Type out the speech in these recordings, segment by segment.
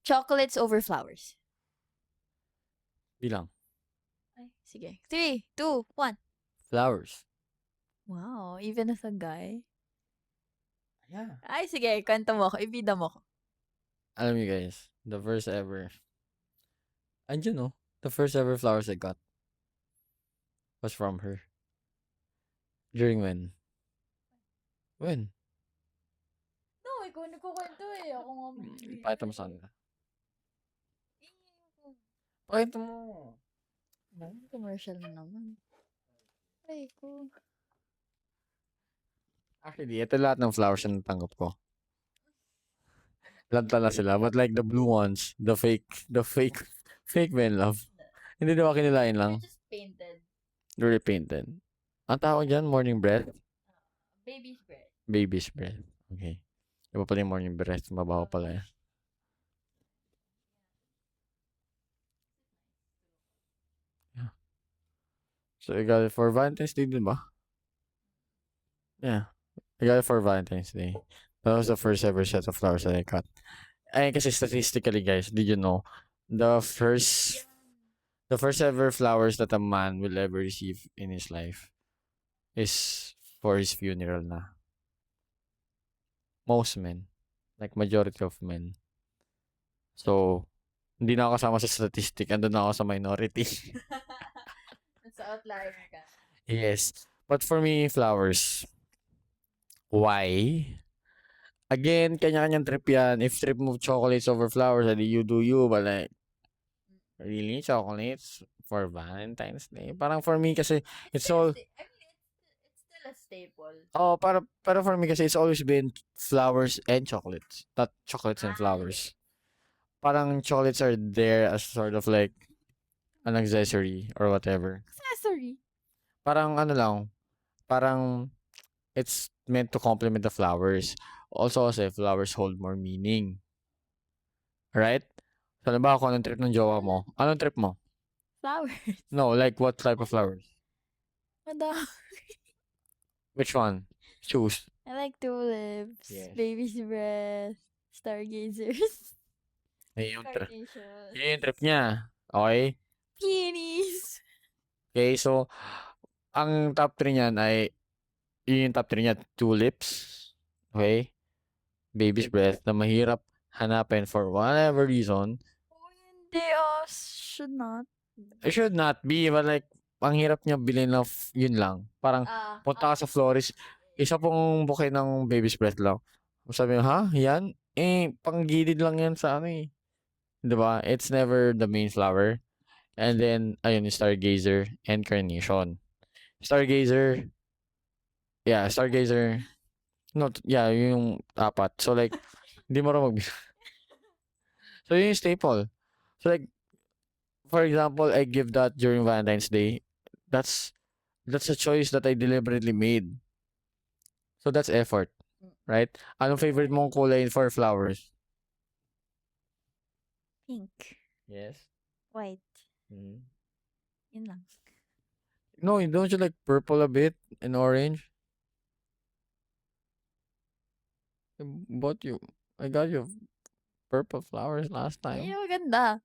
Chocolates over flowers. Bilang. Ay, sige. 3, 2, 1. Flowers. Wow, even as a guy. Yeah. Ay, sige, kwento mo ako. Ibida mo ko. Alam niyo guys, the first ever, andyan no, the first ever flowers I got was from her. During when? When? No, ikaw nagkukwento eh. Ako nga Pakita mo sa kanila. Pakita mo. Commercial na naman. Ay, ko. Actually, ito lahat ng flowers na natanggap ko. Lanta na sila. But like the blue ones, the fake men love. Hindi naman kinilain lang. They're just painted. Really painted. Ang tawag dyan, morning breath? Baby's breath. Baby's breath. Okay. Iba pala yung morning breath. Mabaho pala yan. Yeah. So, I got it for Valentine's Day, din ba? Yeah. I got it for Valentine's Day. That was the first ever set of flowers that I got. Ay, kasi statistically, guys, did you know, the first ever flowers that a man will ever receive in his life is for his funeral na. Most men. Like, majority of men. So, hindi na ako kasama sa statistic. Andun na ako sa minority. Nasa outlier ka. Yes. But for me, flowers. Why? Again, kanya-kanyang trip yan. If trip mo chocolates over flowers, edi you do you. But like, really? Chocolates for Valentine's Day? Parang for me kasi, it's all... It's still a staple. Oh, para for me kasi it's always been flowers and chocolates. Not chocolates and flowers. Parang chocolates are there as sort of like an accessory or whatever. Accessory. Parang ano lang, parang it's meant to complement the flowers. Also kasi flowers hold more meaning. Right? So, halimbawa kung anong trip ng jowa mo, anong trip mo? Flowers. No, like what type of flowers? Madami. Which one? Choose. I like tulips, Yes. baby's breath, stargazers, Yun yung trip. carnations, Yun yung trip niya. Okay? peonies. Okay, so, ang top 3 niyan ay, yun yung top 3 niya, tulips, okay? Baby's breath, na mahirap hanapin for whatever reason. Oh, hindi, should not. It should not be, but like, ang hirap niya bilhin ng yun lang. Parang, punta ka sa florist, isa pong bouquet ng baby's breath lang. Sabi mo, ha? Yan? Eh, panggilid lang yan sa ano eh. Diba? It's never the main flower. And then, ayun, yung stargazer and carnation. Stargazer, yeah, stargazer, no, yeah, yung apat. So like, hindi mo rin So yun yung staple. So like, for example, I give that during Valentine's Day. That's a choice that I deliberately made. So that's effort, right? Anong favorite mong kulay for flowers? Pink, Yes. white. Mm-hmm. Yun lang. No, don't you like purple a bit and orange? I got you purple flowers last time. Ay, maganda.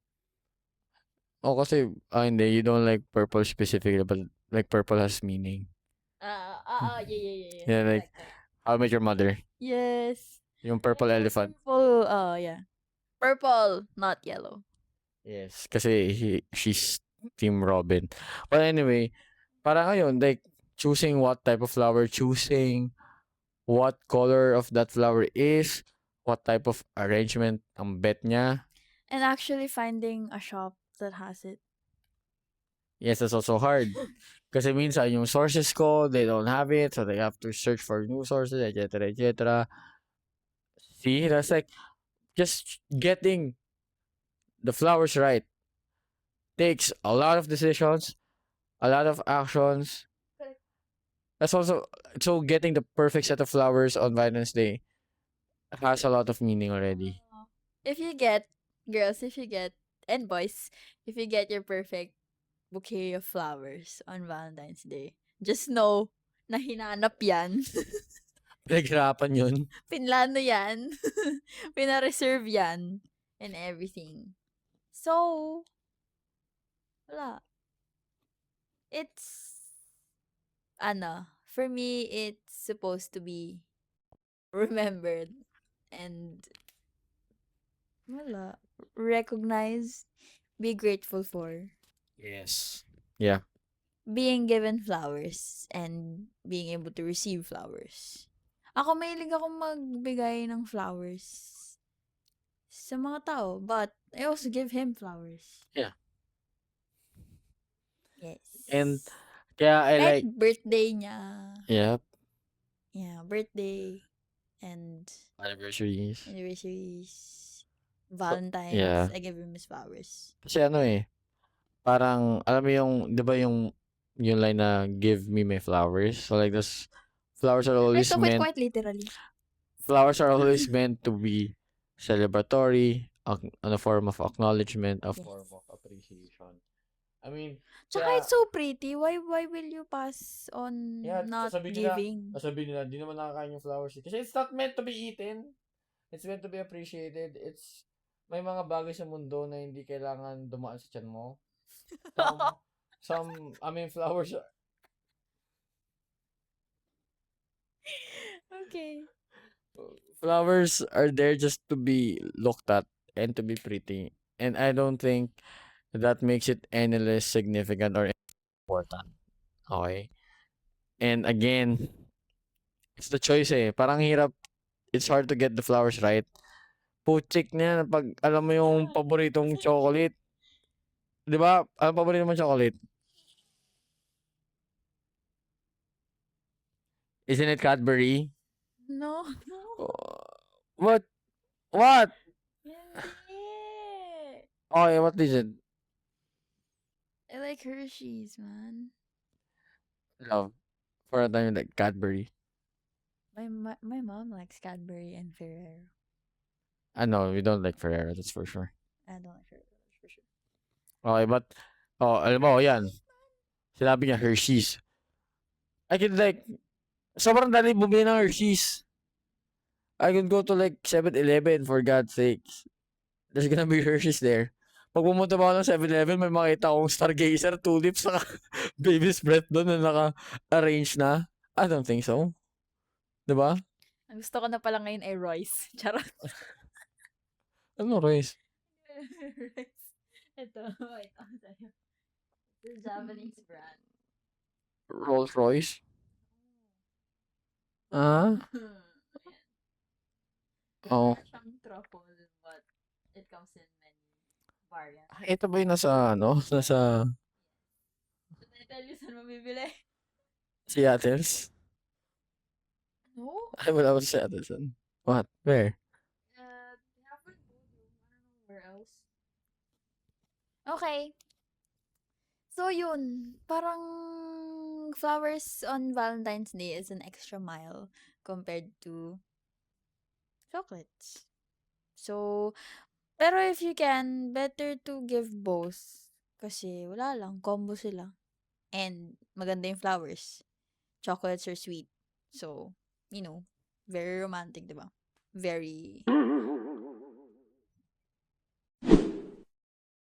Oh, kasi, hindi, you don't like purple specifically, but like purple has meaning. Yeah. Yeah, like, How I Met Your Mother. Yes. Yung purple elephant. Purple, yeah. Purple, not yellow. Yes, kasi she's Team Robin. But anyway, parang ngayon, like, choosing what type of flower, choosing what color of that flower is, what type of arrangement ang bet niya. And actually finding a shop that has it. Yes, that's also hard. Kasi minsan yung sources ko, they don't have it, so they have to search for new sources, etc., etc. See, that's like, just getting the flowers right takes a lot of decisions, a lot of actions. That's also, so getting the perfect set of flowers on Valentine's Day has a lot of meaning already. If you get, girls, and boys, if you get your perfect bouquet of flowers on Valentine's Day, just know na hinanap yan. Pinaghirapan yun. Pinlano yan. Pinareserve yan. and everything. So, wala. It's, for me, it's supposed to be remembered and, wala, recognized, be grateful for. Yes. Yeah. Being given flowers and being able to receive flowers. Ako mahilig akong magbigay ng flowers sa mga tao, but I also give him flowers. Yeah. Yes. And kaya I Kahit like, birthday niya. yeah, Yeah, birthday and anniversaries. Valentine's, Yeah. I give him his flowers. Kasi parang, alam mo yung, di ba yung line na give me my flowers? So like this, flowers are I always took it meant, quite literally. flowers are always meant to be celebratory, on a form of acknowledgement, a Yes. form of appreciation. I mean, Tsaka kaya, it's so pretty. Why will you pass on yeah, not sasabihin giving? nila, di naman nakakain yung flowers. Kasi it's not meant to be eaten. It's meant to be appreciated. It's, may mga bagay sa mundo na hindi kailangan dumaan sa tiyan mo. Flowers, Okay. flowers are there just to be looked at and to be pretty. And I don't think that makes it any less significant or important. Okay? And again, it's the choice Parang hirap, it's hard to get the flowers right. Putik niya pag alam mo yung paboritong chocolate. Di ba? Ano paborito mong chocolate? Isn't it Cadbury? No. What? What? Hindi. Okay, what is it? I like Hershey's, man. Love. For a time like Cadbury. My mom likes Cadbury and Ferrero. No, we don't like Ferrero, that's for sure. I don't like Ferrero, that's for sure. Okay, but, alam mo, yan. Sinabi niya, Hershey's. I could like, sobrang dali bumili ng Hershey's. I could go to like 7-Eleven for God's sakes. There's gonna be Hershey's there. Pag pumunta pa ako ng 7-Eleven, may makita akong Stargazer, tulips, saka baby's breath doon na naka-arrange na. I don't think so. Diba? Ang gusto ko na pala ngayon ay Royce. Charot. Ano, Royce? Royce. Ito. Wait, ako sa'yo. It's a Japanese brand. Rolls Royce? Ah? Oh. Parang siyang truffle, but it comes in many variants. Ito ba yung nasa, nasa Should I tell you saan mabibili? Seattle's? No? Ay, wala pa sa Seattle's. What? Where? They have one Bodrum. I don't know where else. Okay. So, yun. Parang flowers on Valentine's Day is an extra mile compared to chocolates. So, pero if you can, better to give both. Kasi wala lang, combo sila. And maganda yung flowers. Chocolates are sweet. So, very romantic, diba? Very